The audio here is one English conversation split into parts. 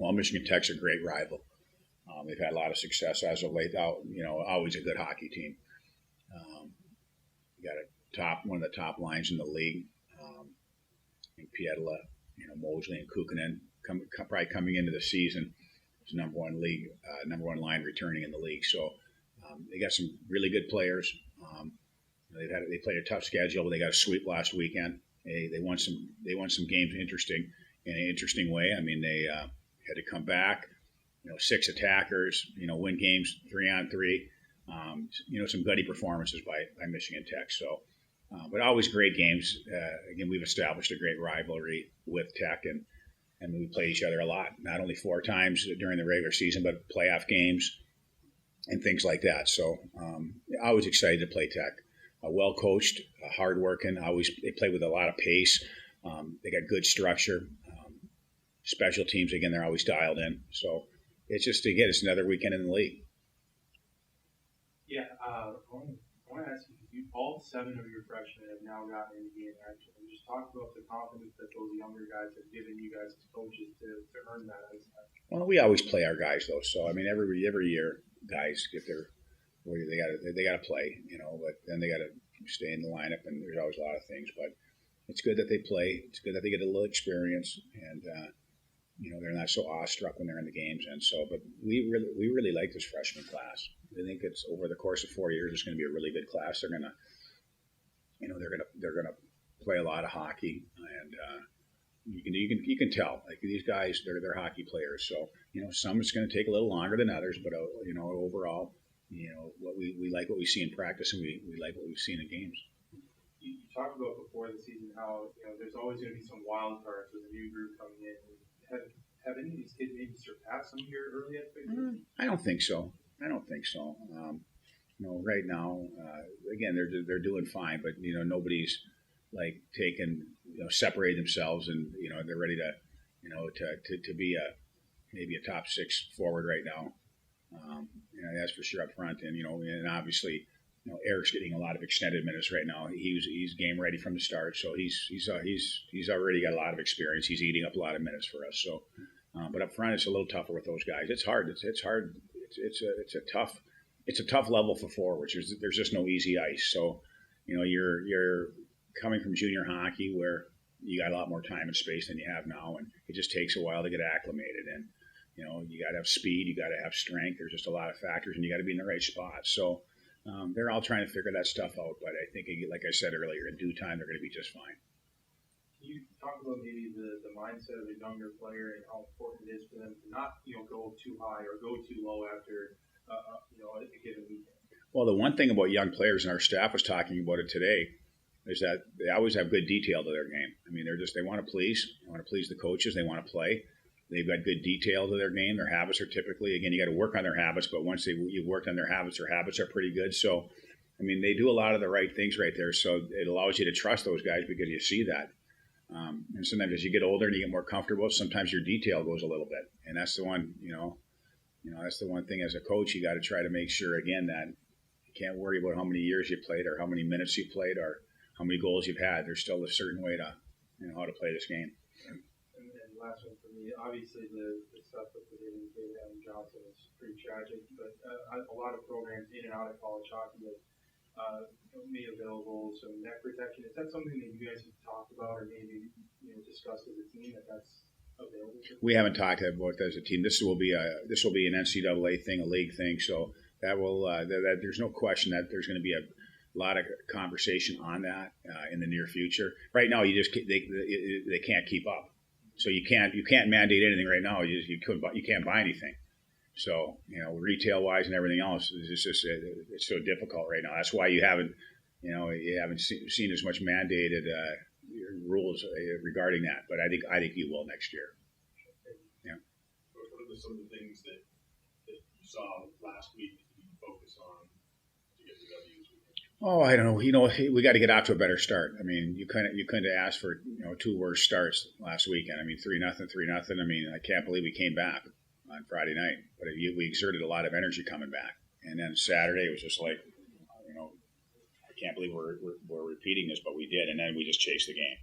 Well, Michigan Tech's a great rival. They've had a lot of success as of late. Always a good hockey team. You got one of the top lines in the league. In Pietila, Mosley and Kukkonen probably coming into the season is number one line returning in the league. So they got some really good players. They played a tough schedule, but they got a sweep last weekend. They won some games in an interesting way. I mean, they had to come back. 6 attackers. Win games 3-on-3. Some gutty performances by Michigan Tech. So, but always great games. Again, we've established a great rivalry with Tech, and we played each other a lot. Not only 4 times during the regular season, but playoff games and things like that. So, always excited to play Tech. Well coached, hardworking. They play with a lot of pace. They got good structure. Special teams, again, they're always dialed in. So it's it's another weekend in the league. Yeah, I want to ask you, all 7 of your freshmen have now gotten into game action. Just talk about the confidence that those younger guys have given you guys as coaches to earn that ice time. Well, we always play our guys though. So I mean, every year, guys get they got to play, but then they got to stay in the lineup, and there's always a lot of things. But it's good that they play. It's good that they get a little experience, and they're not so awestruck when they're in the games. And so, but we really like this freshman class. I think it's over the course of 4 years, it's going to be a really good class. They're gonna, they're gonna play a lot of hockey, and you can tell like these guys, they're hockey players. So some it's going to take a little longer than others, but overall, what we like what we see in practice, and we like what we've seen in games. You talked about before the season how there's always going to be some wild cards with a new group coming in. Have any of these kids maybe surpassed some of your early expectations? I don't think so. Right now, again, they're doing fine, but nobody's like taken separate themselves, and they're ready to be maybe a top 6 forward right now. That's for sure up front, and obviously, Eric's getting a lot of extended minutes right now. He's game ready from the start, so he's already got a lot of experience. He's eating up a lot of minutes for us. So, but up front, it's a little tougher with those guys. It's hard. It's hard. It's a tough level for forwards. There's just no easy ice. So, you're coming from junior hockey where you got a lot more time and space than you have now, and it just takes a while to get acclimated. And you got to have speed, you got to have strength. There's just a lot of factors, and you got to be in the right spot. So. They're all trying to figure that stuff out, but I think, like I said earlier, in due time, they're going to be just fine. Can you talk about maybe the mindset of a younger player and how important it is for them to not, go too high or go too low after, a given weekend? Well, the one thing about young players, and our staff was talking about it today, is that they always have good detail to their game. I mean, they want to please. They want to please the coaches. They want to play. They've got good detail to their game. Their habits are typically, again, you got to work on their habits, but once you've worked on their habits are pretty good. So, I mean, they do a lot of the right things right there. So it allows you to trust those guys because you see that. And sometimes as you get older and you get more comfortable, sometimes your detail goes a little bit. And that's the one, that's the one thing as a coach, you got to try to make sure, again, that you can't worry about how many years you played or how many minutes you played or how many goals you've had. There's still a certain way to, how to play this game. Last one for me. Obviously, the stuff with the David Adam Johnson is pretty tragic, but a lot of programs in and out of college hockey have made available some neck protection. Is that something that you guys have talked about or maybe discussed as a team that's available? We haven't talked about it as a team. This will be an NCAA thing, a league thing. So that will there's no question that there's going to be a lot of conversation on that in the near future. Right now, they can't keep up. So you can't mandate anything right now. You can't buy anything. So retail wise and everything else, it's so difficult right now. That's why you haven't seen as much mandated rules regarding that. But I think you will next year. Yeah. What are some of the things that you saw last week that you focus on to get the W's? Oh, I don't know. We got to get off to a better start. I mean, you couldn't have asked for 2 worse starts last weekend. I mean, 3-0. I mean, I can't believe we came back on Friday night, but we exerted a lot of energy coming back. And then Saturday it was just like, I can't believe we're repeating this, but we did. And then we just chased the game.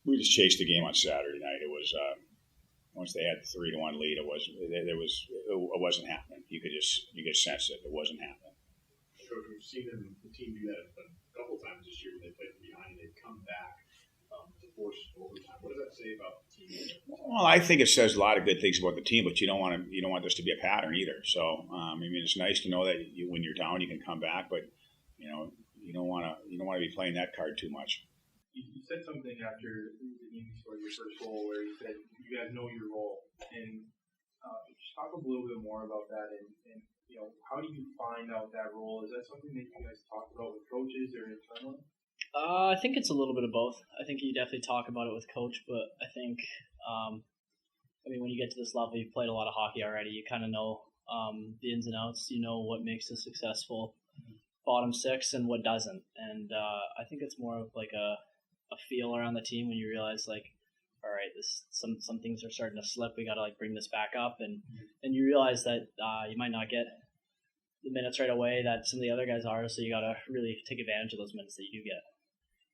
We just chased the game on Saturday night. It was once they had 3-1 lead, it wasn't happening. You could sense it. It wasn't happening. Coach, we've seen the team do that a couple times this year when they played from behind and they've come back to force overtime. What does that say about the team? Well, I think it says a lot of good things about the team, but you don't want this to be a pattern either. So, I mean, it's nice to know that when you're down, you can come back, but you don't want to be playing that card too much. You said something after the game you scored your first goal where you said you guys know your role, and just talk a little bit more about that and how do you find out that role? Is that something that you guys talk about with coaches or internally? I think it's a little bit of both. I think you definitely talk about it with coach, but I think, when you get to this level, you've played a lot of hockey already. You kind of know the ins and outs. You know what makes a successful bottom six and what doesn't. And I think it's more of like a feel around the team when you realize like, all right, some things are starting to slip. We got to like bring this back up, and you realize that you might not get the minutes right away that some of the other guys are. So you got to really take advantage of those minutes that you do get.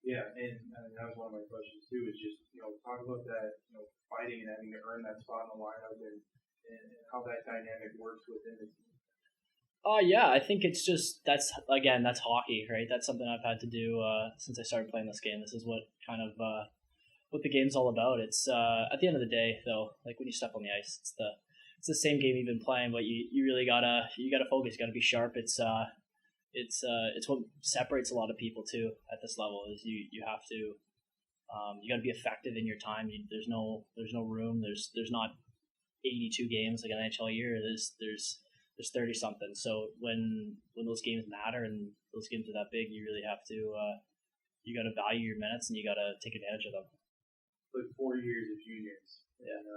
Yeah, and that was one of my questions too. Is just talk about that fighting and having to earn that spot in the lineup and how that dynamic works within the team. Yeah, I think it's just that's hockey, right? That's something I've had to do since I started playing this game. This is what kind of what the game's all about. It's at the end of the day, though, like when you step on the ice, it's the same game you've been playing, but you really gotta focus. You gotta be sharp. It's what separates a lot of people too at this level. Is you have to you got to be effective in your time. There's no room. There's not 82 games like an NHL year. There's 30 something. So when those games matter and those games are that big, you really have to you got to value your minutes and you got to take advantage of them. Like 4 years of juniors. Yeah. And,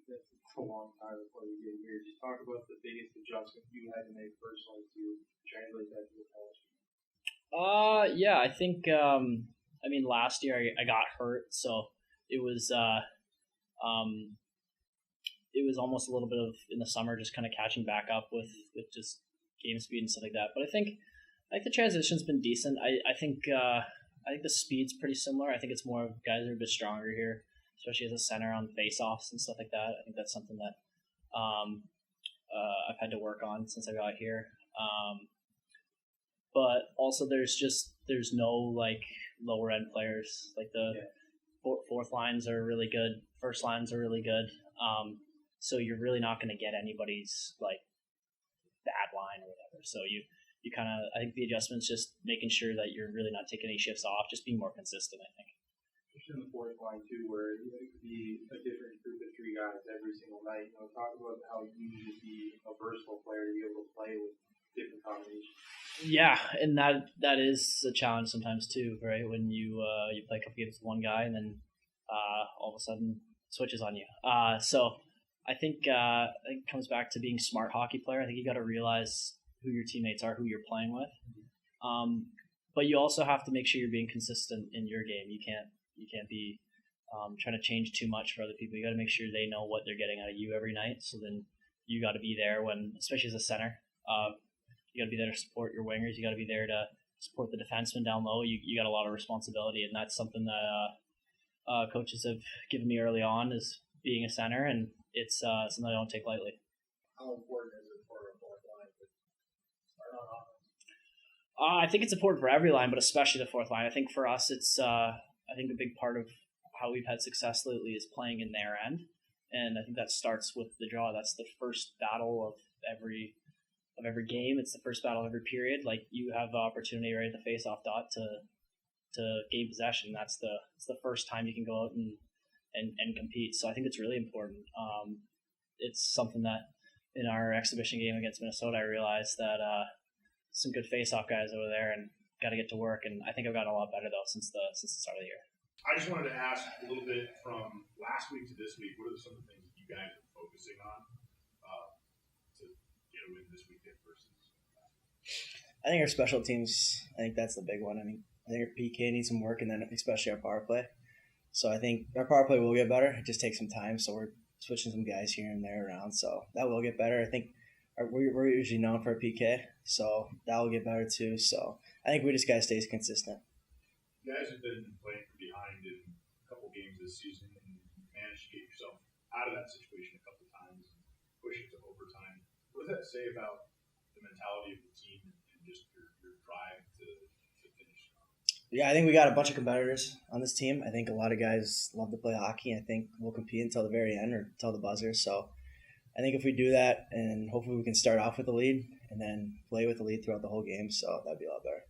that's a long time before you get here. Just talk about the biggest adjustment you had to make personally to translate that to the college. Yeah, I think last year I got hurt, so it was almost a little bit of in the summer just kind of catching back up with just game speed and stuff like that. But I think the transition's been decent. I think the speed's pretty similar. I think it's more of guys are a bit stronger here, especially as a center on face-offs and stuff like that. I think that's something that I've had to work on since I got here. But also there's no like lower end players. Like the fourth lines are really good. First lines are really good. So you're really not going to get anybody's like bad line or whatever. So you kind of, I think the adjustment's just making sure that you're really not taking any shifts off, just being more consistent, I think. Especially in the fourth line too, where it could be a different group of three guys every single night. Talk about how you need to be a versatile player to be able to play with different combinations. Yeah, and that is a challenge sometimes too, right? When you play a couple games with one guy and then all of a sudden switches on you. So I think it comes back to being a smart hockey player. I think you got to realize who your teammates are, who you're playing with. But you also have to make sure you're being consistent in your game. You can't be trying to change too much for other people. You got to make sure they know what they're getting out of you every night. So then you got to be there when, especially as a center, you got to be there to support your wingers. You got to be there to support the defenseman down low. You got a lot of responsibility, and that's something that coaches have given me early on is being a center, and it's something I don't take lightly. How important is it for a fourth line to start on offense? I think it's important for every line, but especially the fourth line. I think for us, it's I think a big part of how we've had success lately is playing in their end, and I think that starts with the draw. That's the first battle of every game. It's the first battle of every period. Like you have the opportunity right at the face-off dot to gain possession. It's the first time you can go out and compete. So I think it's really important. It's something that in our exhibition game against Minnesota, I realized that some good face-off guys over there and got to get to work. And I think I've gotten a lot better though since the start of the year. I just wanted to ask a little bit from last week to this week. What are some of the things that you guys are focusing on to get a win this weekend versus? I think our special teams. I think that's the big one. I think our PK needs some work, and then especially our power play. So I think our power play will get better. It just takes some time. So we're switching some guys here and there around. So that will get better. I think we're usually known for our PK, so that will get better too. So I think we just got to stay consistent. You guys have been playing from behind in a couple games this season and managed to get yourself out of that situation a couple times and push it to overtime. What does that say about the mentality of the team and just your drive to finish? Yeah, I think we got a bunch of competitors on this team. I think a lot of guys love to play hockey. I think we'll compete until the very end or until the buzzer. So I think if we do that, and hopefully we can start off with the lead and then play with the lead throughout the whole game, so that'd be a lot better.